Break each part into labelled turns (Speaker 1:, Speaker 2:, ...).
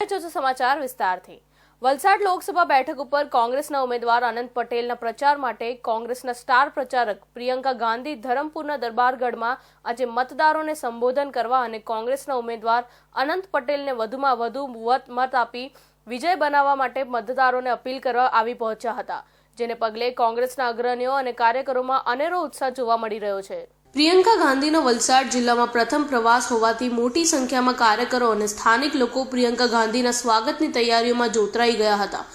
Speaker 1: જોજો સમાચાર વિસ્તારથી। વલસાડ લોકસભા બેઠક ઉપર કોંગ્રેસના ઉમેદવાર અનંત પટેલના પ્રચાર માટે કોંગ્રેસના સ્ટાર પ્રચારક પ્રિયંકા ગાંધી ધરમપુરના દરબારગઢમાં આજે મતદારોને સંબોધન કરવા અને કોંગ્રેસના ઉમેદવાર અનંત પટેલને વધુમાં વધુ મત આપી વિજય બનાવવા માટે મતદારોને અપીલ કરવા આવી પહોંચ્યા હતા, જેને પગલે કોંગ્રેસના અગ્રણીઓ અને કાર્યકરોમાં અનેરો ઉત્સાહ જોવા મળી રહ્યો છે। પ્રિયંકા ગાંધીનો વલસાડ જિલ્લામાં પ્રથમ પ્રવાસ હોવાથી મોટી સંખ્યામાં કાર્યકરો અને સ્થાનિક લોકો પ્રિયંકા ગાંધીના સ્વાગતની તૈયારીઓમાં જોતરાઈ ગયા હતા।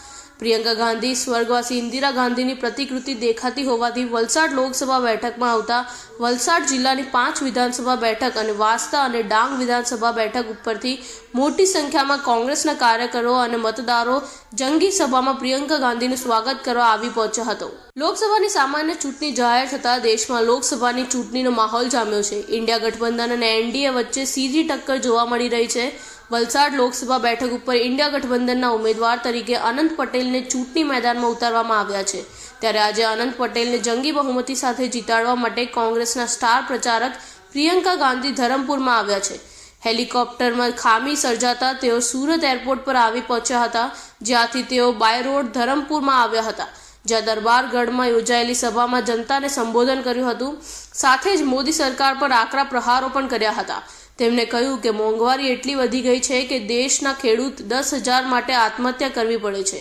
Speaker 1: પ્રિયંકા ગાંધી સ્વર્ગવાસી ઇન્દિરા ગાંધીની પ્રતિકૃતિ દેખાતી હોવાથી વલસાડ લોકસભા બેઠકમાં આવતા વલસાડ જિલ્લાની 5 વિધાનસભા બેઠક અને વાંસદા અને ડાંગ વિધાનસભા બેઠક ઉપરથી મોટી સંખ્યામાં કોંગ્રેસના કાર્યકરો અને મતદારો જંગી સભામાં પ્રિયંકા ગાંધીનું સ્વાગત કરવા આવી પહોંચ્યો હતો। લોકસભાની સામાન્ય ચૂંટણી જાહેર થતાં દેશમાં લોકસભાની ચૂંટણીનો માહોલ જામ્યો છે। ઇન્ડિયા ગઠબંધન અને એનડીએ વચ્ચે સીધી ટક્કર જોવા મળી રહી છે। વલસાડ લોકસભા બેઠક ઉપર ઇન્ડિયા ગઠબંધનના ઉમેદવાર તરીકે અનંત પટેલને ચૂંટણી મેદાનમાં ઉતારવામાં આવ્યા છે, ત્યારે આજે અનંત પટેલને જંગી બહુમતી સાથે જીતાડવા માટે કોંગ્રેસના સ્ટાર પ્રચારક પ્રિયંકા ગાંધી ધરમપુરમાં આવ્યા છે। હેલિકોપ્ટરમાં ખામી સર્જાતા તેઓ સુરત એરપોર્ટ પર આવી પહોંચ્યા હતા, જ્યાંથી તેઓ બાય રોડ ધરમપુરમાં આવ્યા હતા, જ્યાં દરબારગઢમાં યોજાયેલી સભામાં જનતાને સંબોધન કર્યું હતું। સાથે જ મોદી સરકાર પર આકરા પ્રહારો પણ કર્યા હતા। તેમણે કહ્યું કે મોંઘવારી એટલી વધી ગઈ છે કે દેશના ખેડૂત 10,000 માટે આત્મહત્યા કરવી પડે છે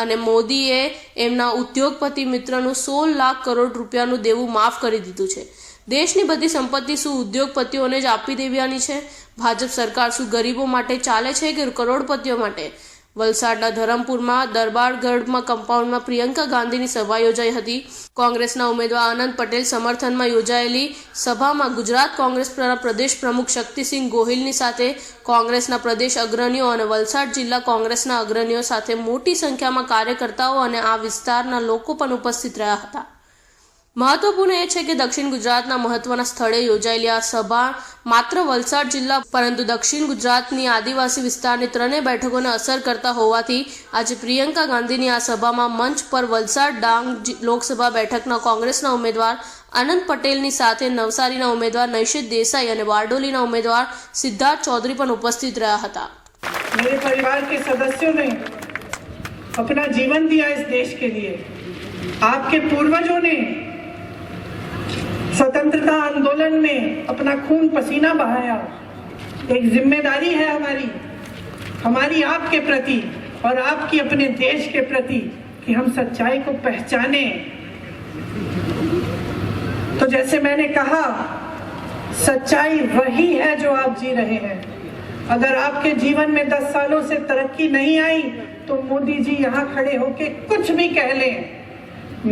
Speaker 1: અને મોદીએ એમના ઉદ્યોગપતિ મિત્રનું 16 લાખ કરોડ રૂપિયાનું દેવું માફ કરી દીધું છે। દેશની બધી સંપત્તિ શું ઉદ્યોગપતિઓને જ આપી દેવાની છે? ભાજપ સરકાર શું ગરીબો માટે ચાલે છે કે કરોડપતિઓ માટે? વલસાડના ધરમપુરમાં દરબારગઢમાં કમ્પાઉન્ડમાં પ્રિયંકા ગાંધીની સભા યોજાઈ હતી। કોંગ્રેસના ઉમેદવાર અનંત પટેલ સમર્થનમાં યોજાયેલી સભામાં ગુજરાત કોંગ્રેસ પ્રદેશ પ્રમુખ શક્તિસિંહ ગોહિલની સાથે કોંગ્રેસના પ્રદેશ અગ્રણીઓ અને વલસાડ જિલ્લા કોંગ્રેસના અગ્રણીઓ સાથે મોટી સંખ્યામાં કાર્યકર્તાઓ અને આ વિસ્તારના લોકો પણ ઉપસ્થિત રહ્યા હતા। મહત્વપૂર્ણ એ છે કે દક્ષિણ ગુજરાતના મહત્વના સ્થળે યોજાયેલી આ સભા માત્ર વલસાડ જિલ્લા પરંતુ દક્ષિણ ગુજરાતની આદિવાસી વિસ્તારની 3 બેઠકોને અસર કરતા હોવાથી આજે પ્રિયંકા ગાંધીની આ સભામાં મંચ પર વલસાડ ડાંગ લોકસભા બેઠકના કોંગ્રેસના ઉમેદવાર અનંત પટેલની સાથે નવસારીના ઉમેદવાર નૈશિત દેસાઈ અને બારડોલીના ઉમેદવાર સિદ્ધાર્થ ચૌધરી પણ ઉપસ્થિત રહ્યા હતા।
Speaker 2: मेरे परिवार के सदस्यों ने अपना जीवन दिया इस देश के लिए। आपके पूर्वजों ने स्वतंत्रता आंदोलन में अपना खून पसीना बहाया। एक जिम्मेदारी है हमारी आपके प्रति और आपकी अपने देश के प्रति कि हम सच्चाई को पहचाने। तो जैसे मैंने कहा, सच्चाई वही है जो आप जी रहे हैं। अगर आपके जीवन में 10 सालों से तरक्की नहीं आई तो मोदी जी यहाँ खड़े होके कुछ भी कह लें,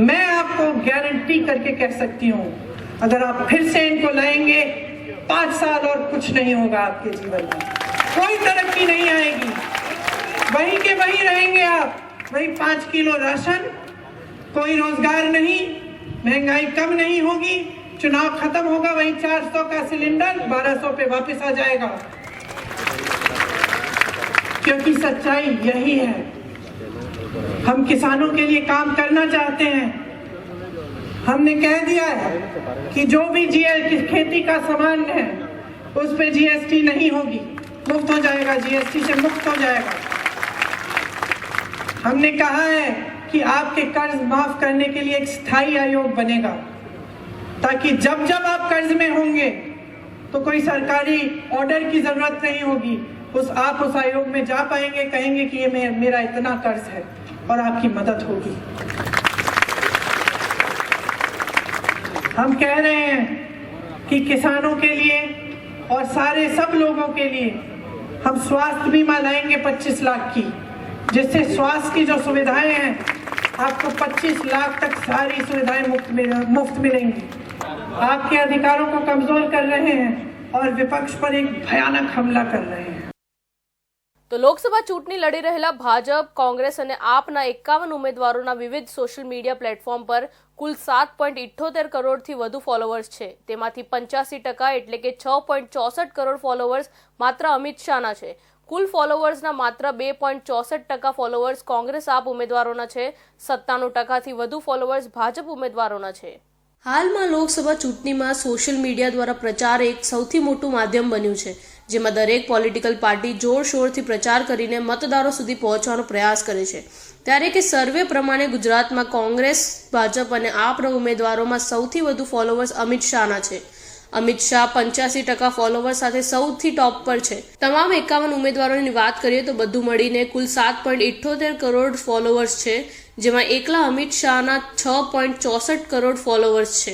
Speaker 2: मैं आपको गारंटी करके कह सकती हूँ, अगर आप फिर से इनको लाएंगे 5 साल और कुछ नहीं होगा आपके जीवन में, कोई तरक्की नहीं आएगी, वहीं के वहीं रहेंगे आप। वही 5 किलो राशन, कोई रोजगार नहीं, महंगाई कम नहीं होगी, चुनाव खत्म होगा, वही 400 का सिलेंडर 1200 पे वापस आ जाएगा, क्योंकि सच्चाई यही है। हम किसानों के लिए काम करना चाहते हैं। हमने कह दिया है कि जो भी खेती का सामान है उस पे जीएसटी नहीं होगी, मुफ्त हो जाएगा, जीएसटी से मुक्त हो जाएगा। हमने कहा है कि आपके कर्ज माफ करने के लिए एक स्थायी आयोग बनेगा, ताकि जब जब आप कर्ज में होंगे तो कोई सरकारी ऑर्डर की जरूरत नहीं होगी, आप उस आयोग में जा पाएंगे, कहेंगे कि ये मेरा इतना कर्ज है और आपकी मदद होगी। हम कह रहे हैं कि किसानों के लिए और सारे सब लोगों के लिए हम स्वास्थ्य बीमा लाएंगे 25 लाख की, जिससे स्वास्थ्य की जो सुविधाएं हैं आपको 25 लाख तक सारी सुविधाएं मुफ्त मिलेंगी। आपके अधिकारों को कमजोर कर रहे हैं और विपक्ष पर एक भयानक हमला कर रहे हैं।
Speaker 1: તો લોકસભા ચૂંટણી લડી રહેલા ભાજપ, કોંગ્રેસ અને આપના 51 ઉમેદવારોના વિવિધ સોશિયલ મીડિયા પ્લેટફોર્મ પર કુલ 7.78 કરોડથી વધુ ફોલોવર્સ છે। તેમાંથી 85% એટલે કે 6.64 કરોડ ફોલોવર્સ માત્ર અમિત શાહના છે। કુલ ફોલોવર્સના માત્ર 2.64% ફોલોવર્સ કોંગ્રેસ આપ ઉમેદવારોના છે। 97%થી વધુ ફોલોવર્સ ભાજપ ઉમેદવારોના છે। હાલમાં લોકસભા ચૂંટણીમાં સોશિયલ મીડિયા દ્વારા પ્રચાર એક સૌથી મોટું માધ્યમ બન્યું છે, જેમાં દરેક પોલિટિકલ પાર્ટી જોરશોરથી પ્રચાર કરીને મતદારો સુધી પહોંચવાનો પ્રયાસ કરે છે. ત્યારે કે સર્વે પ્રમાણે ગુજરાતમાં કોંગ્રેસ, ભાજપ અને આપના ઉમેદવારોમાં સૌથી વધુ ફોલોવર્સ અમિત શાહના છે. અમિત શાહ 85% ફોલોવર્સ સાથે સૌથી ટોપ પર છે. તમામ 51 ઉમેદવારોની વાત કરીએ તો બધું મળીને કુલ 7.78 કરોડ ફોલોવર્સ છે, જેમાં એકલા અમિત શાહના 6.64 કરોડ ફોલોવર્સ છે.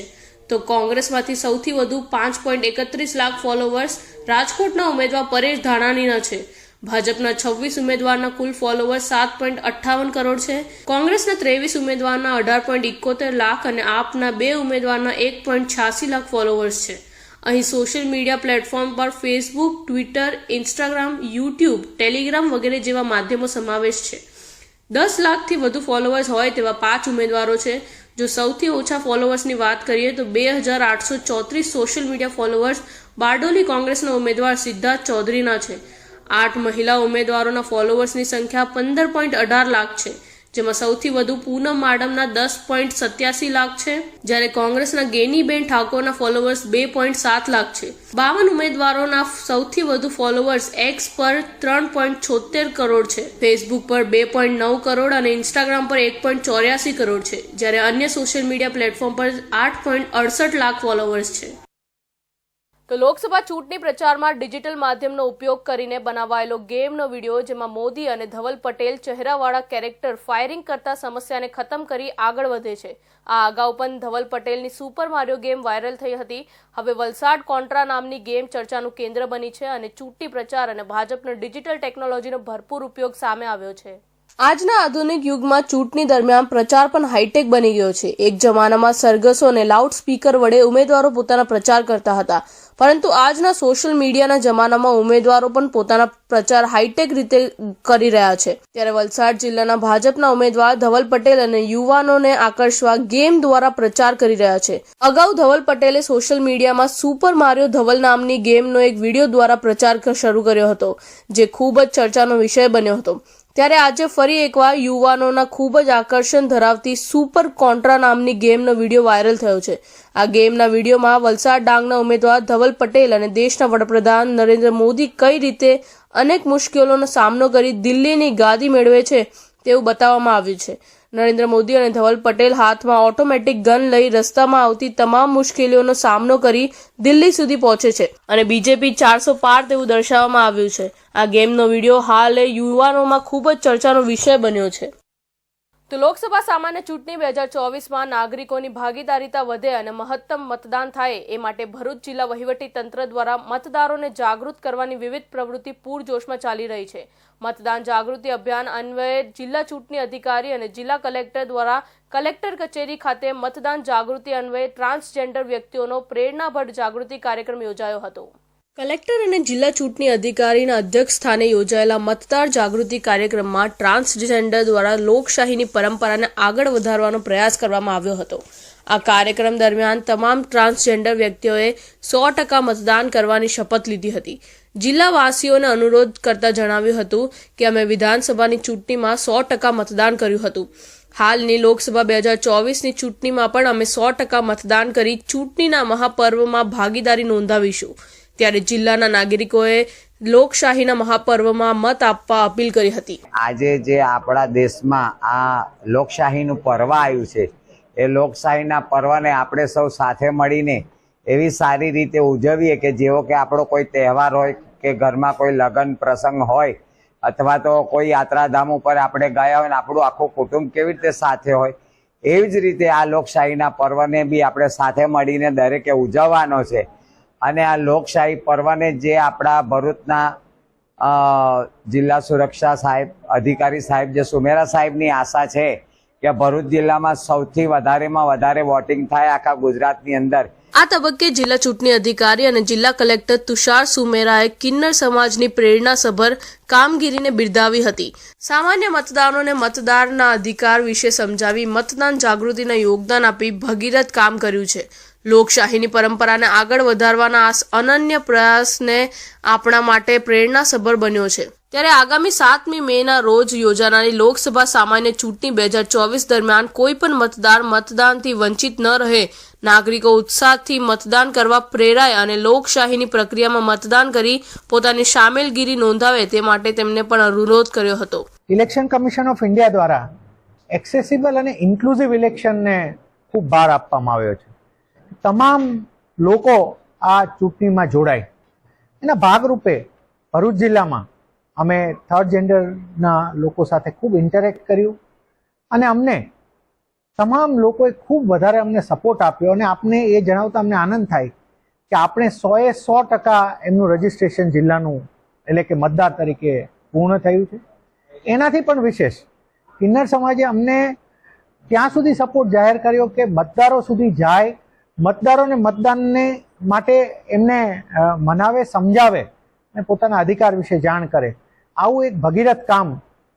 Speaker 1: તો કોંગ્રેસમાંથી સૌથી વધુ 5.31 લાખ ફોલોવર્સ રાજકોટના ઉમેદવાર પરેશ ધાનાણીના છે. ભાજપના 26 ઉમેદવારના કુલ ફોલોવર્સ 7.58 કરોડ છે. કોંગ્રેસના 23 ઉમેદવારના 18.71 લાખ અને આપના 2 ઉમેદવારના 1.86 લાખ ફોલોવર્સ છે. અહીં સોશિયલ મીડિયા પ્લેટફોર્મ પર Facebook, Twitter, Instagram, YouTube, Telegram વગેરે જેવા માધ્યમો સમાવેશ છે. 10 લાખથી વધુ ફોલોવર્સ હોય તેવા 5 ઉમેદવારો છે. જો સૌથી ઓછા ફોલોવર્સની વાત કરીએ તો 2834 સોશિયલ મીડિયા ફોલોવર્સ બારડોલી કોંગ્રેસના ઉમેદવાર સિદ્ધાર્થ ચૌધરીના છે. 8 મહિલા ઉમેદવારોના ફોલોવર્સની સંખ્યા 15.18 લાખ છે, જેમાં સૌથી વધુ પૂનમ માડમના 10.87 લાખ છે, જ્યારે કોંગ્રેસના ગેનીબેન ઠાકોરના ફોલોવર્સ 2.7 લાખ છે. 52 ઉમેદવારોના સૌથી વધુ ફોલોવર્સ એક્સ પર 3.76 કરોડ છે, ફેસબુક પર 2.9 કરોડ અને ઇન્સ્ટાગ્રામ પર 1.84 કરોડ છે, જ્યારે અન્ય સોશિયલ મીડિયા પ્લેટફોર્મ પર 8.68 લાખ ફોલોવર્સ છે. તો લોકસભા ચૂંટણી પ્રચારમાં ડિજિટલ માધ્યમનો ઉપયોગ કરીને બનાવાયેલો ગેમનો વિડીયો, જેમાં મોદી અને ધવલ પટેલ ચહેરાવાળા કેરેક્ટર ફાયરિંગ કરતા સમસ્યાને ખતમ કરી આગળ વધે છે. આ અગાઉ પણ ધવલ પટેલની સુપર મારિયો ગેમ વાયરલ થઈ હતી. હવે વલસાડ કોન્ટ્રા નામની ગેમ ચર્ચાનું કેન્દ્ર બની છે અને ચૂંટણી પ્રચાર અને ભાજપનો ડિજિટલ ટેકનોલોજીનો ભરપૂર ઉપયોગ સામે આવ્યો છે. આજના આધુનિક યુગમાં ચૂંટણી દરમિયાન પ્રચાર પણ હાઈટેક બની ગયો છે. એક જમાનામાં સરઘસો અને લાઉડ સ્પીકર વડે ઉમેદવારો પોતાના પ્રચાર કરતા હતા, પરંતુ આજના સોશિયલ મીડિયાના જમાનામાં ઉમેદવારો પણ પોતાના પ્રચાર હાઈટેક રીતે કરી રહ્યા છે. ત્યારે વલસાડ જિલ્લાના ભાજપના ઉમેદવાર ધવલ પટેલ અને યુવાનોને આકર્ષવા ગેમ દ્વારા પ્રચાર કરી રહ્યા છે. અગાઉ ધવલ પટેલે સોશિયલ મીડિયામાં સુપર મારિયો ધવલ નામની ગેમનો એક વિડીયો દ્વારા પ્રચાર શરૂ કર્યો હતો, જે ખૂબ જ ચર્ચાનો વિષય બન્યો હતો. ત્યારે આજે ફરી એકવાર યુવાનોના ખૂબ જ આકર્ષણ ધરાવતી સુપર કોન્ટ્રા નામની ગેમનો વિડીયો વાયરલ થયો છે. આ ગેમના વિડીયોમાં વલસાડ ડાંગના ઉમેદવાર ધવલ પટેલ અને દેશના વડાપ્રધાન નરેન્દ્ર મોદી કઈ રીતે અનેક મુશ્કેલીઓનો સામનો કરી દિલ્હીની ગાદી મેળવે છે તેવું બતાવવામાં આવ્યું છે. નરેન્દ્ર મોદી અને ધવલ પટેલ હાથમાં ઓટોમેટિક ગન લઈ રસ્તામાં આવતી તમામ મુશ્કેલીઓનો સામનો કરી દિલ્હી સુધી પહોંચે છે અને બીજેપી 400 પાર તેવું દર્શાવવામાં આવ્યું છે. આ ગેમનો વિડીયો હાલ યુવાનોમાં ખૂબ જ ચર્ચાનો વિષય બન્યો છે. તો લોકસભા સામાન્ય ચૂંટણી 2024માં નાગરિકોની ભાગીદારીતા વધે અને મહત્તમ મતદાન થાય એ માટે ભરૂચ જિલ્લા વહીવટી તંત્ર દ્વારા મતદારોને જાગૃત કરવાની વિવિધ પ્રવૃત્તિ પૂરજોશમાં ચાલી રહી છે. મતદાન જાગૃતિ અભિયાન અન્વયે જિલ્લા ચૂંટણી અધિકારી અને જિલ્લા કલેક્ટર દ્વારા કલેક્ટર કચેરી ખાતે મતદાન જાગૃતિ અન્વયે ટ્રાન્સજેન્ડર વ્યક્તિઓનો પ્રેરણાભર જાગૃતિ કાર્યક્રમ યોજાયો હતો. કલેક્ટર અને જિલ્લા ચૂંટણી અધિકારીના અધ્યક્ષ સ્થાને યોજાયેલા મતદાર જાગૃતિ કાર્યક્રમમાં ટ્રાન્સજેન્ડર દ્વારા લોકશાહીની પરંપરાને આગળ વધારવાનો પ્રયાસ કરવામાં આવ્યો હતો. આ કાર્યક્રમ દરમિયાન તમામ ટ્રાન્સજેન્ડર વ્યક્તિઓએ 100% મતદાન કરવાની શપથ લીધી હતી. જિલ્લાવાસીઓને અનુરોધ કરતા જણાવ્યું હતું કે અમે વિધાનસભાની ચૂંટણીમાં 100% મતદાન કર્યું હતું. હાલની લોકસભા 2024ની ચૂંટણીમાં પણ અમે 100% મતદાન કરી ચૂંટણીના મહાપર્વમાં ભાગીદારી નોંધાવીશું. ત્યારે જિલ્લાના નાગરિકોએ લોકશાહીના મહાપર્વમાં મત આપવા અપીલ કરી હતી.
Speaker 3: આજે જે આપણા દેશમાં આ લોકશાહીનું પર્વ આવ્યું છે, એ લોકશાહીના પર્વને આપણે સૌ સાથે મળીને એવી સારી રીતે ઉજવીએ કે જેવો કે આપણો કોઈ તહેવાર હોય કે ઘરમાં કોઈ લગ્ન પ્રસંગ હોય અથવા તો કોઈ યાત્રાધામ ઉપર આપણે ગયા હોય ને આપણું આખું કુટુંબ કેવી રીતે સાથે હોય, એવી જ રીતે આ લોકશાહીના પર્વને બી આપણે સાથે મળીને દરેકે ઉજવવાનો છે. અને આ લોકશાહી પર્વને જે આપણા ભરૂચના જિલ્લા સુરક્ષા સાહેબ અધિકારી સાહેબ જે સુમેરા સાહેબની આશા છે કે ભરૂચ જિલ્લામાં સૌથી વધારેમાં વધારે વોટિંગ થાય આખા ગુજરાતની અંદર.
Speaker 1: આ તબક્કે જિલ્લા ચૂંટણી અધિકારી અને જિલ્લા કલેક્ટર તુષાર સુમેરાએ કિન્નર સમાજની પ્રેરણાસભર કામગીરીને બિરદાવી હતી. સામાન્ય મતદારોને મતદારના અધિકાર વિશે સમજાવી મતદાન જાગૃતિના યોગદાન આપી ભગીરથ કામ કર્યું છે. લોકશાહીની પરંપરાને આગળ વધારવાના આ અનન્ય પ્રયાસને આપણા માટે પ્રેરણાસભર બન્યો છે. ત્યારે આગામી 7મી મેના રોજ યોજાનારી લોકસભા સામાન્ય ચૂંટણી 2024 દરમિયાન કોઈ પણ મતદાર મતદાનથી વંચિત ન રહે, નાગરિકો ઉત્સાહથી મતદાન કરવા પ્રેરાય અને લોકશાહીની પ્રક્રિયામાં મતદાન કરી પોતાની સામેલગીરી નોંધાવે તે માટે તેમને પણ અનુરોધ કર્યો હતો.
Speaker 4: ઇલેક્શન કમિશન ઓફ ઇન્ડિયા દ્વારા એક્સેસિબલ અને ઇન્ક્લુઝિવ ઇલેક્શનને ખૂબ ભાર આપવામાં આવ્યો છે. તમામ લોકો આ ચૂંટણીમાં જોડાય એના ભાગરૂપે ભરૂચ જિલ્લામાં અમે થર્ડ જેન્ડરના લોકો સાથે ખૂબ ઇન્ટરેક્ટ કર્યું અને અમને તમામ લોકોએ ખૂબ વધારે અમને સપોર્ટ આપ્યો અને આપને એ જણાવતા અમને આનંદ થાય કે આપણે 100% એમનું રજિસ્ટ્રેશન જિલ્લાનું એટલે કે મતદાર તરીકે પૂર્ણ થયું છે. એનાથી પણ વિશેષ કિન્નર સમાજે અમને ત્યાં સુધી સપોર્ટ જાહેર કર્યો કે મતદારો સુધી જાય, મતદારોને મતદાનને માટે એમને મનાવે, સમજાવે અને પોતાના અધિકાર વિશે જાણ કરે. આવું એક ભગીરથ કામ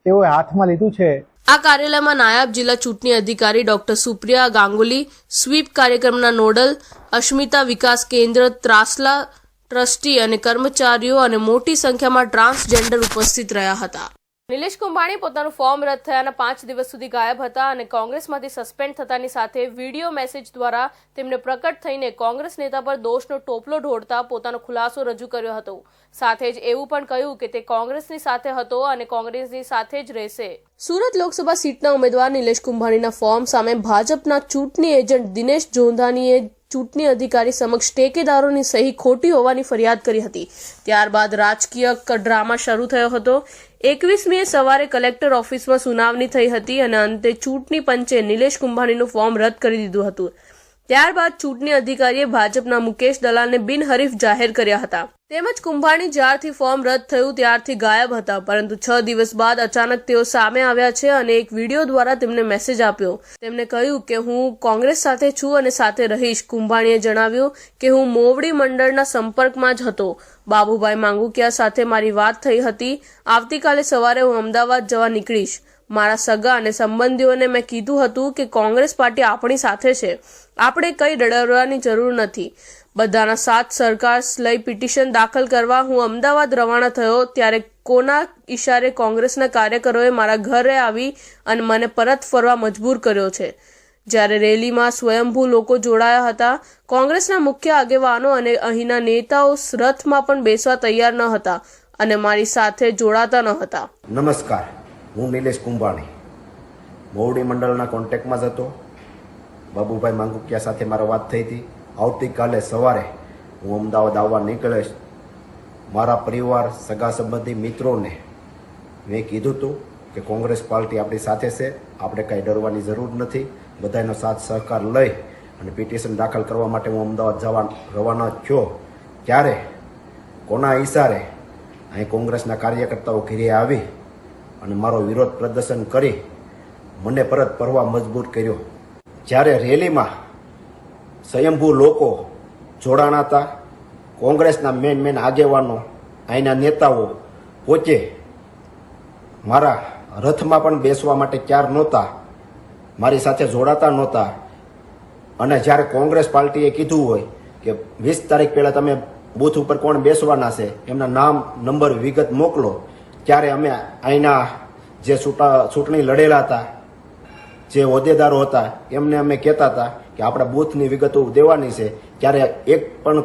Speaker 4: તેઓએ હાથમાં લીધું છે.
Speaker 1: આ કાર્યાલયમાં નાયબ જિલ્લા ચૂંટણી અધિકારી ડોક્ટર સુપ્રિયા ગાંગુલી, સ્વીપ કાર્યક્રમના નોડલ અસ્મિતા વિકાસ કેન્દ્ર ત્રાસલા ટ્રસ્ટી અને કર્મચારીઓ અને મોટી સંખ્યામાં ટ્રાન્સજેન્ડર ઉપસ્થિત રહ્યા હતા. નિલેશ કુંભાણી પોતાનું ફોર્મ રદ થયાના 5 દિવસ સુધી ગાયબ હતા અને કોંગ્રેસમાંથી સસ્પેન્ડ થતાની સાથે વિડીયો મેસેજ દ્વારા તેમને પ્રકટ થઈને કોંગ્રેસ નેતા પર દોષનો ટોપલો ઢોળતા પોતાનો ખુલાસો રજૂ કર્યો હતો. સાથે જ એવું પણ કહ્યું કે તે કોંગ્રેસની સાથે હતો અને કોંગ્રેસની સાથે જ રહેશે. સુરત લોકસભા સીટના ઉમેદવાર નિલેશ કુંભાણીના ફોર્મ સામે ભાજપના ચૂંટણી એજન્ટ દિનેશ જોંધાનીએ ચૂંટણી અધિકારી સમક્ષ ટેકેદારોની સહી ખોટી હોવાની ફરિયાદ કરી હતી. ત્યારબાદ રાજકીય ડ્રામા શરૂ થયો હતો. 21મીએ સવારે કલેક્ટર ઓફિસમાં સુનાવણી થઈ હતી અને અંતે ચૂંટણી પંચે નિલેશ કુંભાણીનું ફોર્મ રદ કરી દીધું હતું. ત્યારબાદ ચૂંટણી અધિકારીએ ભાજપના મુકેશ દલાલને બિનહરીફ જાહેર કર્યા હતા. તેમજ કુંભાણી જ્યારથી ફોર્મ રદ થયું ત્યારથી ગાયબ હતા, પરંતુ 6 દિવસ બાદ અચાનક તેઓ સામે આવ્યા છે અને એક વિડીયો દ્વારા તેમને મેસેજ આપ્યો. તેમને કહ્યું કે હું કોંગ્રેસ સાથે છું અને સાથે રહીશ. કુંભાણીએ જણાવ્યું કે હું મોવડી મંડળના સંપર્કમાં જ હતો. બાબુભાઈ માંગુકિયા સાથે મારી વાત થઈ હતી. આવતીકાલે સવારે હું અમદાવાદ જવા નીકળીશ. મારા સગા અને સંબંધીઓને મેં કીધું હતું કે કોંગ્રેસ પાર્ટી આપણી સાથે છે, આપણે કંઈ ડરવાની જરૂર નથી. બધાના સાથ સરકાર લઈ પિટિશન દાખલ કરવા હું અમદાવાદ રવાના થયો ત્યારે કોના ઈશારે કોંગ્રેસના કાર્યકરોએ મારા ઘરે આવી અને મને પરત ફરવા મજબૂર કર્યો છે. જ્યારે રેલીમાં સ્વયંભૂ લોકો જોડાયા હતા. કોંગ્રેસના મુખ્ય આગેવાનો અને અહીંના નેતાઓ રથમાં પણ બેસવા તૈયાર ન હતા અને મારી સાથે જોડાતા ન હતા.
Speaker 5: નમસ્કાર, હું નિલેશ કુંભાણી મોવડી મંડળના કોન્ટેક્ટમાં જ હતો. બાબુભાઈ માંગુકિયા સાથે મારો વાત થઈ હતી. આવતીકાલે સવારે હું અમદાવાદ આવવા નીકળીશ. મારા પરિવાર, સગા સંબંધી, મિત્રોને મેં કીધું હતું કે કોંગ્રેસ પાર્ટી આપણી સાથે છે, આપણે કાંઈ ડરવાની જરૂર નથી. બધાનો સાથ સહકાર લઈ અને પિટિશન દાખલ કરવા માટે હું અમદાવાદ જવા રવાના થયો ત્યારે કોના ઈશારે અહીં કોંગ્રેસના કાર્યકર્તાઓ ઘેરે આવી અને મારો વિરોધ પ્રદર્શન કરી મને પરત ફરવા મજબૂર કર્યો. જ્યારે રેલીમાં સ્વયંભૂ લોકો જોડાણા હતા, કોંગ્રેસના મેન આગેવાનો, અહીંના નેતાઓ પોતે મારા રથમાં પણ બેસવા માટે તૈયાર નહોતા, મારી સાથે જોડાતા નહોતા. અને જ્યારે કોંગ્રેસ પાર્ટીએ કીધું હોય કે 20 તારીખ પહેલાં તમે બૂથ ઉપર કોણ બેસવાના છે એમના નામ, નંબર, વિગત મોકલો, ત્યારે અમે અહીંના જે ચૂંટણી લડેલા હતા, જે હોદ્દેદારો હતા, એમને અમે કહેતા હતા કે આપણે બૂથની વિગતો દેવાની છે. ત્યારે એક પણ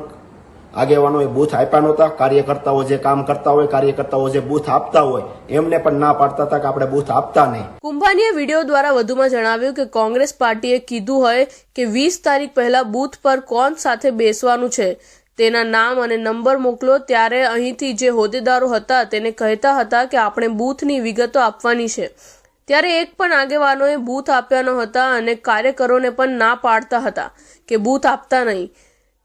Speaker 5: આગેવાનોએ બૂથ આપ્યા નહોતા. કાર્યકર્તાઓ જે કામ કરતા હોય, કાર્યકર્તાઓ જે બૂથ આપતા હોય એમને પણ ના પાડતા હતા કે આપણે બૂથ આપતા નહીં.
Speaker 1: કુંભાણીએ વિડીયો દ્વારા વધુમાં જણાવ્યું કે કોંગ્રેસ પાર્ટીએ કીધું હોય કે 20 તારીખ પહેલા બૂથ પર કોણ સાથે બેસવાનું છે તેના નામ અને નંબર મોકલો. ત્યારે અહીંથી જે હોદ્દેદારો હતા તેને કહેતા હતા કે આપણે બૂથની વિગતો આપવાની છે. ત્યારે એક પણ આગેવાનોએ બૂથ આપ્યા ન હતા અને કાર્યકરોને પણ ના પાડતા હતા કે બૂથ આપતા નહીં.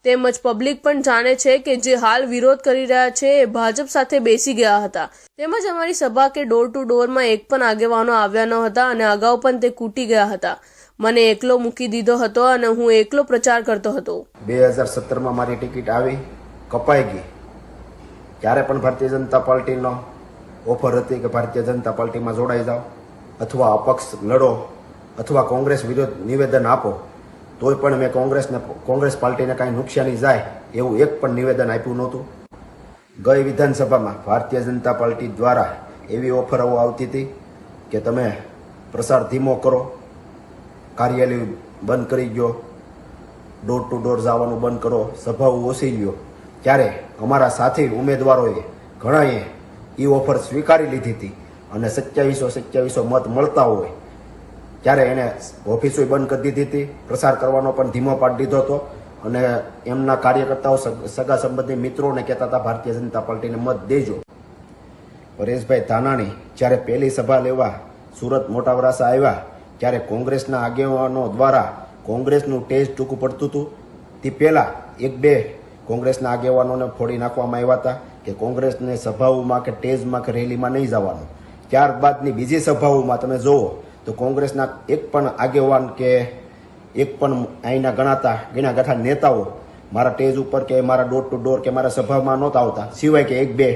Speaker 1: તેમજ પબ્લિક પણ જાણે છે કે જે હાલ વિરોધ કરી રહ્યા છે એ ભાજપ સાથે બેસી ગયા હતા. તેમજ અમારી સભા કે ડોર ટુ ડોરમાં એક પણ આગેવાનો આવ્યા ન હતા અને અગાઉ પણ તે કૂટી ગયા હતા. મને એકલો મૂકી દીધો હતો અને હું એકલો પ્રચાર કરતો હતો.
Speaker 5: 2017માં મારી ટિકિટ આવી, કપાઈ ગઈ. ત્યારે પણ ભારતીય જનતા પાર્ટીનો ઓફર હતી કે ભારતીય જનતા પાર્ટીમાં જોડાઈ જાઓ અથવા અપક્ષ લડો અથવા કોંગ્રેસ વિરુદ્ધ નિવેદન આપો. તોય પણ મેં કોંગ્રેસ પાર્ટીને કાંઈ નુકસાની જાય એવું એક પણ નિવેદન આપ્યું નહોતું. ગઈ વિધાનસભામાં ભારતીય જનતા પાર્ટી દ્વારા એવી ઓફરો આવતી હતી કે તમે પ્રસાર ધીમો કરો, કાર્યાલય બંધ કરી ગયો, ડોર ટુ ડોર જવાનું બંધ કરો, સભાઓ ઓછી ગયો. ત્યારે અમારા સાથી ઉમેદવારોએ ઘણાએ એ ઓફર સ્વીકારી લીધી હતી અને 2700 મત મળતા હોય ત્યારે એને ઓફિસો બંધ કરી દીધી હતી, પ્રસાર કરવાનો પણ ધીમો પાડી દીધો હતો અને એમના કાર્યકર્તાઓ સગા સંબંધી મિત્રોને કહેતા હતા ભારતીય જનતા પાર્ટીને મત દેજો. પરેશભાઈ ધાનાણી જ્યારે પહેલી સભા લેવા સુરત મોટા વરાસા આવ્યા ત્યારે કોંગ્રેસના આગેવાનો દ્વારા કોંગ્રેસનું ટેજ ટૂંકું પડતું હતું. તે પહેલાં 1-2 કોંગ્રેસના આગેવાનોને ફોડી નાખવામાં આવ્યા હતા કે કોંગ્રેસને સભાઓમાં કે ટેજમાં કે રેલીમાં નહીં જવાનું. ત્યારબાદની બીજી સભાઓમાં તમે જુઓ તો કોંગ્રેસના એક પણ આગેવાન કે એક પણ અહીંના ગણા ગાંઠા નેતાઓ મારા ટેજ ઉપર કે મારા ડોર ટુ ડોર કે મારા સભામાં નહોતા આવતા, સિવાય કે 1-2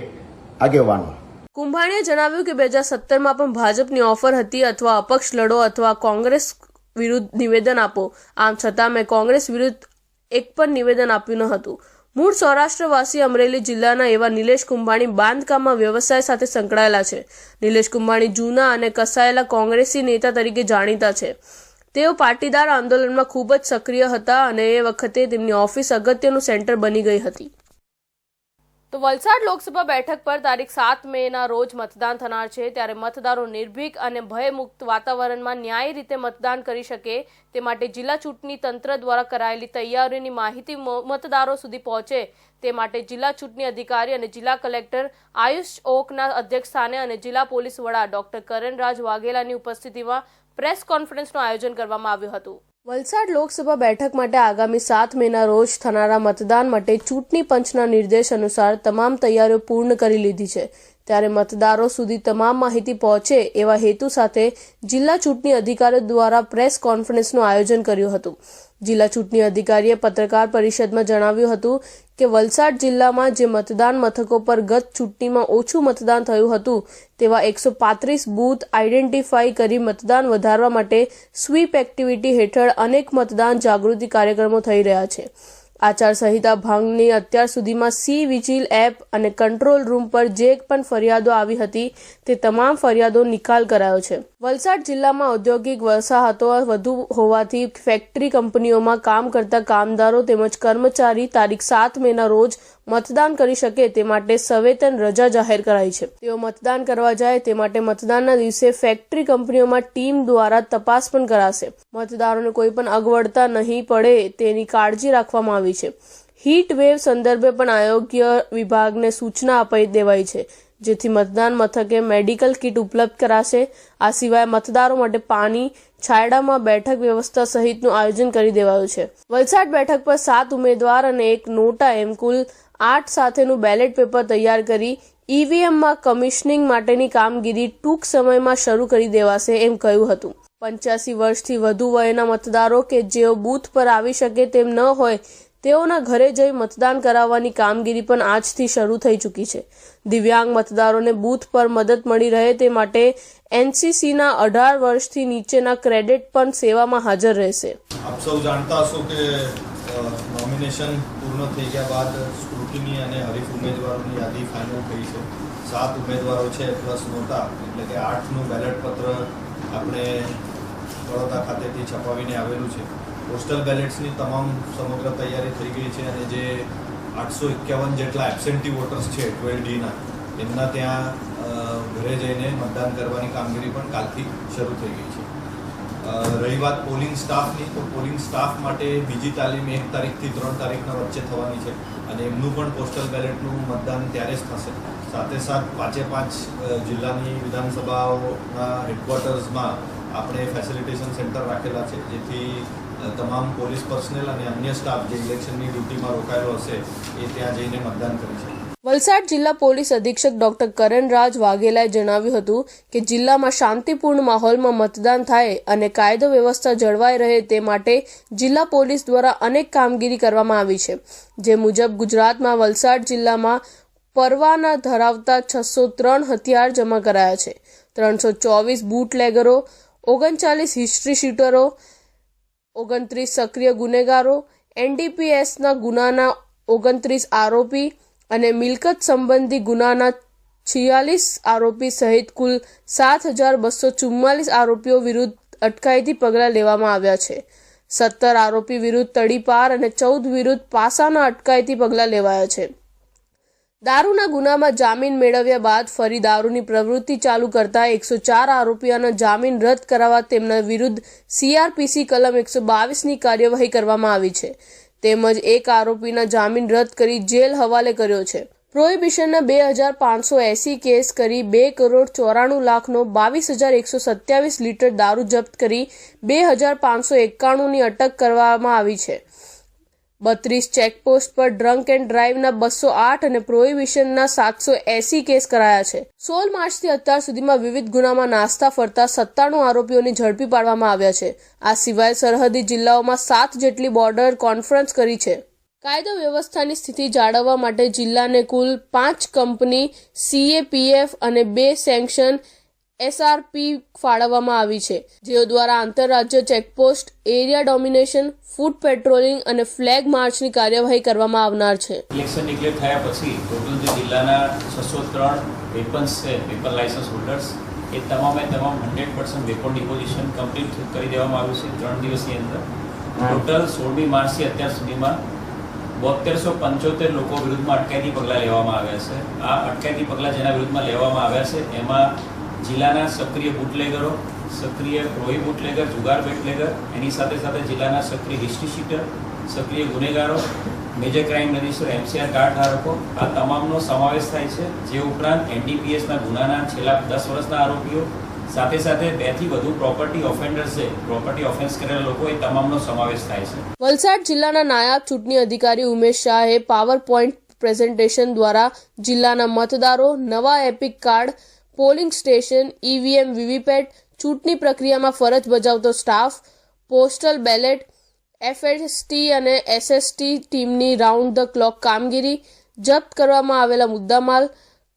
Speaker 5: આગેવાનો.
Speaker 1: કુંભાણીએ જણાવ્યું કે 2017માં પણ ભાજપની ઓફર હતી અથવા અપક્ષ લડો અથવા કોંગ્રેસ વિરુદ્ધ નિવેદન આપો. આમ છતાં મેં કોંગ્રેસ વિરુદ્ધ એક પણ નિવેદન આપ્યું ન હતું. મૂળ સૌરાષ્ટ્રવાસી અમરેલી જિલ્લાના એવા નિલેશ કુંભાણી બાંધકામમાં વ્યવસાય સાથે સંકળાયેલા છે. નિલેશ કુંભાણી જૂના અને કસાયેલા કોંગ્રેસી નેતા તરીકે જાણીતા છે. તેઓ પાટીદાર આંદોલનમાં ખૂબ જ સક્રિય હતા અને એ વખતે તેમની ઓફિસ અગત્યનું સેન્ટર બની ગઈ હતી. તો વલસાડ લોકસભા બેઠક પર તારીખ 7 મેના રોજ મતદાન થનાર છે. ત્યારે મતદારો નિર્ભીક અને ભયમુક્ત વાતાવરણમાં ન્યાયી રીતે મતદાન કરી શકે તે માટે જિલ્લા ચૂંટણી તંત્ર દ્વારા કરાયેલી તૈયારીની માહિતી મતદારો સુધી પહોંચે તે માટે જિલ્લા ચૂંટણી અધિકારી અને જિલ્લા કલેક્ટર આયુષ ઓકના અધ્યક્ષસ્થાને અને જિલ્લા પોલીસ વડા ડોક્ટર કરણરાજ વાઘેલાની ઉપસ્થિતિમાં પ્રેસ કોન્ફરન્સનું આયોજન કરવામાં આવ્યું હતું. વલસાડ લોકસભા બેઠક માટે આગામી 7 મેના રોજ થનારા મતદાન માટે ચૂંટણી પંચના નિર્દેશ અનુસાર તમામ તૈયારીઓ પૂર્ણ કરી લીધી છે. ત્યારે મતદારો સુધી તમામ માહિતી પહોંચે એવા હેતુ સાથે જિલ્લા ચૂંટણી અધિકારીઓ દ્વારા પ્રેસ કોન્ફરન્સનું આયોજન કર્યું હતું. જિલ્લા ચૂંટણી અધિકારીએ પત્રકાર પરિષદમાં જણાવ્યું હતું કે વલસાડ જિલ્લામાં જે મતદાન મથકો પર ગત ચૂંટણીમાં ઓછું મતદાન થયું હતું તેવા 135 બૂથ આઈડેન્ટિફાઈ કરી મતદાન વધારવા માટે સ્વીપ એક્ટિવિટી હેઠળ અનેક મતદાન જાગૃતિ કાર્યક્રમો થઈ રહ્યા છે. આચારસંહિતા ભંગની અત્યાર સુધીમાં સી વિજિલ એપ અને કંટ્રોલ રૂમ પર જે પણ ફરિયાદો આવી હતી તે તમામ ફરિયાદો નિકાલ કરાયો છે. વલસાડ જિલ્લામાં ઔદ્યોગિક વસાહતો વધુ હોવાથી ફેક્ટરી કંપનીઓમાં કામ કરતા કામદારો તેમજ કર્મચારી તારીખ 7 મેના રોજ મતદાન કરી શકે તે માટે સવેતન રજા જાહેર કરાઈ છે. તેઓ મતદાન કરવા જાય તે માટે મતદાનના દિવસે ફેક્ટરી કંપનીઓમાં ટીમ દ્વારા તપાસ પણ કરાશે. મતદારોને કોઈ પણ અગવડતા નહીં પડે તેની કાળજી રાખવામાં આવી છે. હીટ વેવ સંદર્ભે પણ આરોગ્ય વિભાગને સૂચના અપાઈ દેવાઈ છે, જેથી મતદાન મથકે મેડિકલ કિટ ઉપલબ્ધ કરાશે. આ સિવાય મતદારો માટે પાણી, છાયડામાં બેઠક વ્યવસ્થા સહિતનું આયોજન કરી દેવાયું છે. વલસાડ બેઠક પર 7 ઉમેદવાર અને 1 નોટા એમ કુલ 8 સાથેનું બેલેટ પેપર તૈયાર કરી ઈવીએમમાં કમિશનિંગ માટેની કામગીરી ટૂંક સમયમાં શરૂ કરી દેવાશે એમ કહ્યું હતું. 85 વર્ષથી વધુ વયના મતદારો કે જેઓ બૂથ પર આવી શકે તેમ ન હોય તેઓના ઘરે જઈ મતદાન કરાવવાની કામગીરી પણ આજથી શરૂ થઈ ચૂકી છે. દિવ્યાંગ મતદારોને બૂથ પર મદદ મળી રહે તે માટે એનસીસીના 18 વર્ષથી નીચેના ક્રેડિટ પણ સેવામાં હાજર રહેશે.
Speaker 6: આપ સૌ જાણતા હશો કે નોમિનેશન પૂર્ણ થઈ ગયા બાદ સ્ક્રુટિની અને હરીફ ઉમેદવારોની યાદી ફાઇનલ થઈ છે. 7 ઉમેદવારો છે પ્લસ નોટા, એટલે કે 8નું બેલેટ પત્ર આપણે વડોદરા ખાતેથી છપાવીને આવેલું છે. પોસ્ટલ બેલેટ્સની તમામ સમગ્ર તૈયારી થઈ ગઈ છે અને જે 851 જેટલા એબસેન્ટી વોટર્સ છે 12Dના એમના ત્યાં ઘરે જઈને મતદાન કરવાની કામગીરી પણ કાલથી શરૂ થઈ ગઈ છે. રહી વાત પોલિંગ સ્ટાફની, તો પોલિંગ સ્ટાફ માટે બીજી તાલીમ 1 તારીખથી 3 તારીખના વચ્ચે થવાની છે અને એમનું પણ પોસ્ટલ બેલેટનું મતદાન ત્યારે જ થશે. સાથે સાથ 5 જિલ્લાની વિધાનસભાઓના હેડક્વાર્ટર્સમાં આપણે ફેસિલિટેશન સેન્ટર રાખેલા છે, જેથી તમામ પોલીસ પર્સનલ અને અન્ય સ્ટાફ જે ઇલેક્શનની ડ્યુટીમાં રોકાયેલો હશે એ ત્યાં જઈને મતદાન કરી શકે.
Speaker 1: વલસાડ જિલ્લા પોલીસ અધિક્ષક ડોક્ટર કરણરાજ વાઘેલાએ જણાવ્યું હતું કે જિલ્લામાં શાંતિપૂર્ણ માહોલમાં મતદાન થાય અને કાયદો વ્યવસ્થા જળવાઈ રહે તે માટે જિલ્લા પોલીસ દ્વારા અનેક કામગીરી કરવામાં આવી છે. જે મુજબ ગુજરાતમાં વલસાડ જિલ્લામાં પરવાના ધરાવતા 603 હથિયાર જમા કરાયા છે. 324 બૂટલેગરો, 39 હિસ્ટ્રી શૂટરો, 29 સક્રિય ગુનેગારો, NDPSના ગુનાના 29 આરોપી અને મિલકત સંબંધી ગુનાના 46 આરોપી સહિત કુલ 7,244 આરોપીઓ વિરુદ્ધ અટકાયતી પગલાં લેવામાં આવ્યા છે. 17 આરોપી વિરુદ્ધ તડીપાર અને 14 વિરુદ્ધ પાસાના અટકાયતી પગલાં લેવાયા છે. દારૂના ગુનામાં જામીન મેળવ્યા બાદ ફરી દારૂની પ્રવૃત્તિ ચાલુ કરતા 104 આરોપીઓના જામીન રદ કરાવવા તેમના વિરુદ્ધ CRPC કલમ 122ની કાર્યવાહી કરવામાં આવી છે. તેમજ એક આરોપીના જામીન રદ કરી જેલ હવાલે કર્યો છે. પ્રોહિબિશનના 2,580 કેસ કરી 2,94,00,000નો 22,127 લીટર દારૂ જપ્ત કરી 2,591ની અટક કરવામાં આવી છે. 32 ચેકપોસ્ટ પર ડ્રંક એન્ડ ડ્રાઈવના 208 અને પ્રોહિબિશનના 780 કેસ કરાયા છે. 16 માર્ચથી અત્યાર સુધીમાં વિવિધ ગુનામાં નાસ્તા ફરતા 97 આરોપીઓને ઝડપી પાડવામાં આવ્યા છે. આ સિવાય સરહદી જિલ્લાઓમાં 7 જેટલી બોર્ડર કોન્ફરન્સ કરી છે. કાયદો વ્યવસ્થાની સ્થિતિ જાળવવા માટે જિલ્લાને કુલ 5 કંપની CAPF અને 2 સેન્કશન SRP ફાળવવામાં આવી છે, જેઓ દ્વારા આંતરરાજ્ય checkpost, area domination, food patrolling અને ફ્લેગ માર્ચની કાર્યવાહી કરવામાં આવનાર છે.
Speaker 7: ઇલેક્શન ડિક્લેર થયા પછી ટોટલ જે જિલ્લાના 603 વેપન્સ છે, વેપન લાયસન્સ હોલ્ડર્સ, એ તમામે તમામ 100% વેપન ડિપોઝિશન કમ્પ્લીટ કરી દેવામાં આવ્યું છે 3 દિવસની અંદર. ટોટલ 16મી માર્ચથી અત્યાર સુધીમાં 7275 લોકો વિરુદ્ધમાં અટકાયતી પગલાં લેવામાં આવ્યા છે. આ અટકાયતી પગલાં જેના વિરુદ્ધમાં લેવામાં આવ્યા છે એમાં જિલ્લાના સક્રિય બુટલેગરો, સક્રિય પ્રોહી બુટલેગર, જુગાર બુટલેગર, એની સાથે સાથે જિલ્લાના સક્રિય હિસ્ટ્રી શીટર, સક્રિય ગુનેગારો, major crime register MCR card ધારકો, આ તમામનો સમાવેશ થાય છે. જે ઉપરાંત NDPSના ગુનાના છેલ્લા 10 વર્ષના આરોપીઓ, સાથે સાથે 2 થી વધુ પ્રોપર્ટી ઓફેન્ડર્સ છે, પ્રોપર્ટી ઓફેન્સ કરેલા લોકો, એ તમામનો સમાવેશ થાય છે.
Speaker 1: વલસાડ જિલ્લાના નાયબ ચૂંટણી અધિકારી ઉમેશ શાહે પાવર પોઈન્ટ પ્રેઝન્ટેશન દ્વારા જિલ્લાના મતદારો, નવા EPIC card, polling station, EVM, VVPAT, ચૂંટણી પ્રક્રિયામાં ફરજ બજાવતો સ્ટાફ, પોસ્ટલ બેલેટ, FST અને SST ટીમની રાઉન્ડ ધ ક્લોક કામગીરી, જપ્ત કરવામાં આવેલા મુદ્દામાલ,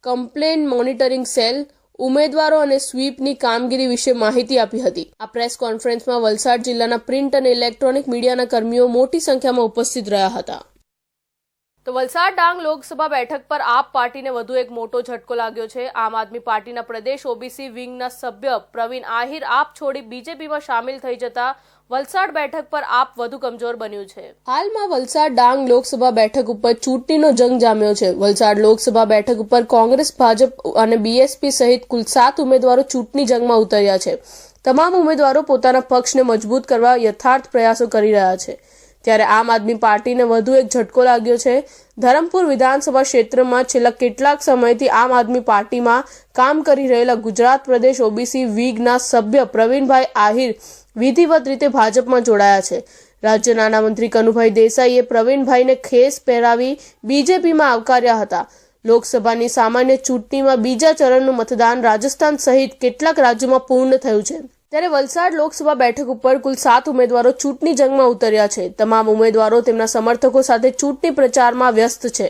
Speaker 1: કમ્પ્લેન મોનિટરિંગ સેલ, ઉમેદવારો અને સ્વીપની કામગીરી વિશે માહિતી આપી હતી. આ પ્રેસ કોન્ફરન્સમાં વલસાડ જિલ્લાના પ્રિન્ટ અને ઇલેક્ટ્રોનિક મીડિયાના કર્મીઓ મોટી સંખ્યામાં ઉપસ્થિત રહ્યા હતા. તો વલસાડ ડાંગ લોકસભા બેઠક પર આપ પાર્ટીને વધુ એક મોટો ઝટકો લાગ્યો છે. આમ આદમી પાર્ટીના પ્રદેશ OBC વિંગના સભ્ય પ્રવીણ આહિર આપ છોડી બીજેપીમાં સામેલ થઈ જતા વલસાડ બેઠક પર આપ વધુ કમજોર બન્યું છે. હાલમાં વલસાડ ડાંગ લોકસભા બેઠક ઉપર ચૂંટણીનો જંગ જામ્યો છે. વલસાડ લોકસભા બેઠક ઉપર કોંગ્રેસ, ભાજપ અને BSP સહિત કુલ 7 ઉમેદવારો ચૂંટણી જંગમાં ઉતર્યા છે. તમામ ઉમેદવારો પોતાના પક્ષને મજબૂત કરવા યથાર્થ પ્રયાસો કરી રહ્યા છે. ત્યારે આમ આદમી પાર્ટીને વધુ એક ઝટકો લાગ્યો છે. ધરમપુર વિધાનસભા ક્ષેત્રમાં છેલ્લા કેટલાક સમયથી આમ આદમી પાર્ટીમાં કામ કરી રહેલા ગુજરાત પ્રદેશ OBC વિંગના સભ્ય પ્રવીણભાઈ આહિર વિધિવત રીતે ભાજપમાં જોડાયા છે. રાજ્યના નાણામંત્રી કનુભાઈ દેસાઈએ પ્રવીણભાઈને ખેસ પહેરાવી બીજેપીમાં આવકાર્યા હતા. લોકસભાની સામાન્ય ચૂંટણીમાં બીજા ચરણનું મતદાન રાજસ્થાન સહિત કેટલાક રાજ્યોમાં પૂર્ણ થયું છે. ત્યારે વલસાડ લોકસભા બેઠક ઉપર કુલ 7 ઉમેદવારો ચૂંટણી જંગમાં ઉતર્યા છે. તમામ ઉમેદવારો તેમના સમર્થકો સાથે ચૂંટણી પ્રચારમાં વ્યસ્ત છે.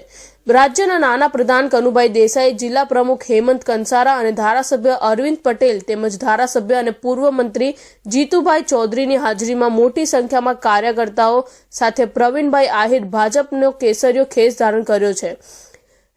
Speaker 1: રાજ્યના નાના પ્રધાન કનુભાઈ દેસાઈ, જિલ્લા પ્રમુખ હેમંત કંસારા અને ધારાસભ્ય અરવિંદ પટેલ તેમજ ધારાસભ્ય અને પૂર્વ મંત્રી જીતુભાઈ ચૌધરીની હાજરીમાં મોટી સંખ્યામાં કાર્યકર્તાઓ સાથે પ્રવીણભાઈ આહિર ભાજપનો કેસરીયો ખેસ ધારણ કર્યો છે.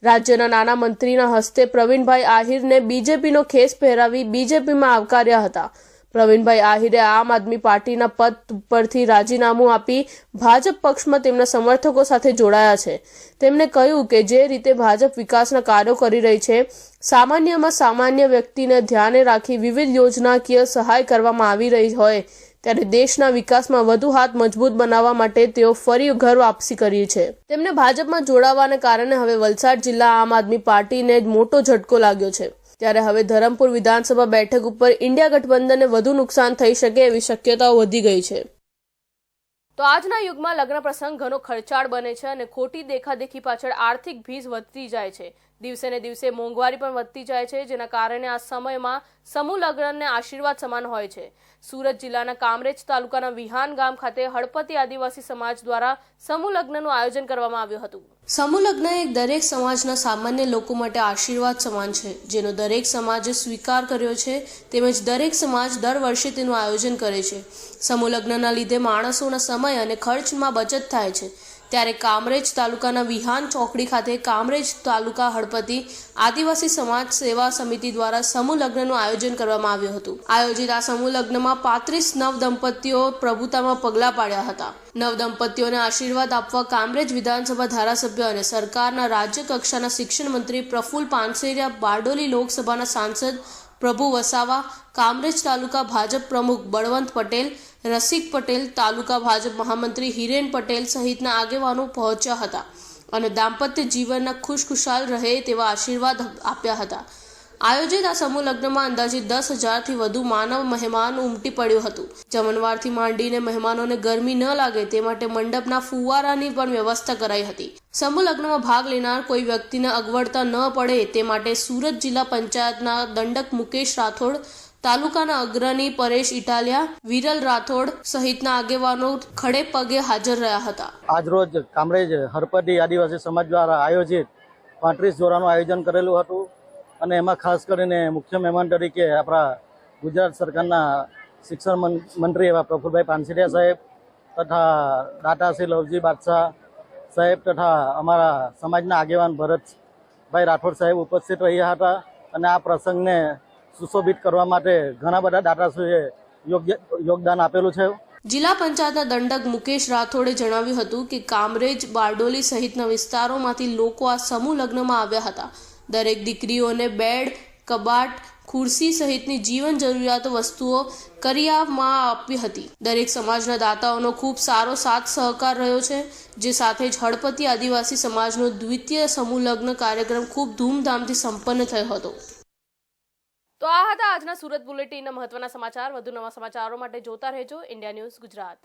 Speaker 1: રાજ્યના નાના મંત્રીના હસ્તે પ્રવીણભાઈ આહિરને બીજેપીનો ખેસ પહેરાવી બીજેપીમાં આવકાર્યા હતા. પ્રવીણભાઈ આહિરે આમ આદમી પાર્ટીના પદ પરથી રાજીનામું આપી ભાજપ પક્ષમાં તેમના સમર્થકો સાથે જોડાયા છે. તેમણે કહ્યું કે જે રીતે ભાજપ વિકાસના કાર્યો કરી રહી છે, સામાન્યમાં સામાન્ય વ્યક્તિને ધ્યાને રાખી વિવિધ યોજનાકીય સહાય કરવામાં આવી રહી હોય, ત્યારે દેશના વિકાસમાં વધુ હાથ મજબૂત બનાવવા માટે તેઓ ફરી ઘર વાપસી કરી છે. તેમને ભાજપમાં જોડાવાને કારણે હવે વલસાડ જિલ્લા આમ આદમી પાર્ટીને મોટો ઝટકો લાગ્યો છે. ત્યારે હવે ધરમપુર વિધાનસભા બેઠક ઉપર ઇન્ડિયા ગઠબંધનને વધુ નુકસાન થઈ શકે એવી શક્યતાઓ વધી ગઈ છે. તો આજના યુગમાં લગ્ન પ્રસંગ ઘણો ખર્ચાળ બને છે અને ખોટી દેખાદેખી પાછળ આર્થિક ભીજ વધતી જાય છે. દિવસે ને દિવસે મોંઘવારી પણ વધતી જાય છે, જેના કારણે આ સમયમાં સમૂહ લગ્નને આશીર્વાદ સમાન હોય છે. સુરત જિલ્લાના કામરેજ તાલુકાના વિહાન ગામ ખાતે હળપતિ આદિવાસી સમાજ દ્વારા સમૂહ લગ્નનું આયોજન કરવામાં આવ્યું હતું. સમૂહ લગ્ન એક દરેક સમાજના સામાન્ય લોકો માટે આશીર્વાદ સમાન છે, જેનો દરેક સમાજે સ્વીકાર કર્યો છે. તેમજ દરેક સમાજ દર વર્ષે તેનું આયોજન કરે છે. સમૂહ લગ્નના લીધે માણસોના સમય અને ખર્ચમાં બચત થાય છે. ત્યારે કામરેજ તાલુકાના વિહાન ચોકડી ખાતે કામરેજ તાલુકા હળપતિ આદિવાસી સમાજ સેવા સમિતિ દ્વારા સમૂહ લગ્નનું આયોજન કરવામાં આવ્યું હતું. આયોજિત આ સમૂહ લગ્નમાં 35 નવ દંપતીઓ પ્રભુતામાં પગલાં પાડ્યા હતા. નવ દંપતીઓને આશીર્વાદ આપવા કામરેજ વિધાનસભા ધારાસભ્ય અને સરકારના રાજ્ય કક્ષાના શિક્ષણ મંત્રી પ્રફુલ પાનસેરિયા, બારડોલી લોકસભાના સાંસદ પ્રભુ વસાવા, કામરેજ તાલુકા ભાજપ પ્રમુખ બળવંત પટેલ, રસિક પટેલ, તાલુકા ભાજપ મહામંત્રી હિરેન પટેલ સહિતના આગેવાનો પહોંચ્યા હતા અને દાંપત્ય જીવનના ખુશખુશાલ રહે તેવા આશીર્વાદ આપ્યા હતા. આયોજિત આ સમૂહ લગ્નમાં અંદાજિત 10,000થી વધુ માનવ મહેમાન ઉમટી પડ્યું હતું. જમણવારથી માંડીને મહેમાનોને ગરમી ન લાગે તે માટે મંડપના ફુવારાની પણ વ્યવસ્થા કરાઈ હતી. સમૂહ લગ્નમાં ભાગ લેનાર કોઈ વ્યક્તિને અગવડતા ન પડે તે માટે સુરત જિલ્લા પંચાયતના દંડક મુકેશ રાઠોડ, તાલુકાના અગ્રણી પરેશ ઇટાલિયા, વિરલ રાઠોડ સહિતના આગેવાનો ખડે પગે હાજર રહ્યા હતા.
Speaker 8: આજરોજ કામરેજ હળપતિ આદિવાસી સમાજ દ્વારા આયોજિત 35 જોરાનું આયોજન કરેલું હતું અને એમાં ખાસ કરીને મુખ્ય મહેમાન તરીકે આપણા ગુજરાત સરકારના શિક્ષણ મંત્રી એવા પ્રફુલભાઈ પાનસેરિયા સાહેબ તથા દાતા શ્રી લવજી બાદશાહ સાહેબ તથા અમારા સમાજના આગેવાન ભરતભાઈ રાઠોડ સાહેબ ઉપસ્થિત રહ્યા હતા અને આ પ્રસંગને સુશોભિત કરવા માટે ઘણા બધા દાતાશ્રીએ યોગદાન આપેલું છે.
Speaker 1: જિલ્લા પંચાયતના દંડક મુકેશ રાઠોડે જણાવ્યું હતું કે કામરેજ, બારડોલી સહિતના વિસ્તારોમાંથી લોકો આ સમૂહ લગ્નમાં આવ્યા હતા. દરેક દીકરીઓને બેડ, કબાટ, ખુરશી સહિતની જીવન જરૂરિયાત વસ્તુઓ કરિયામાં આપી હતી. દરેક સમાજના દાતાઓનો ખૂબ સારો સાથ સહકાર રહ્યો છે, જે સાથે જ હળપતિ આદિવાસી સમાજનો દ્વિતીય સમૂહ લગ્ન કાર્યક્રમ ખૂબ ધૂમધામથી સંપન્ન થયો હતો. તો આ હતા આજના સુરત બુલેટિનના મહત્વના સમાચાર. વધુ નવા સમાચારો માટે જોતા રહેજો ઇન્ડિયા ન્યૂઝ ગુજરાત.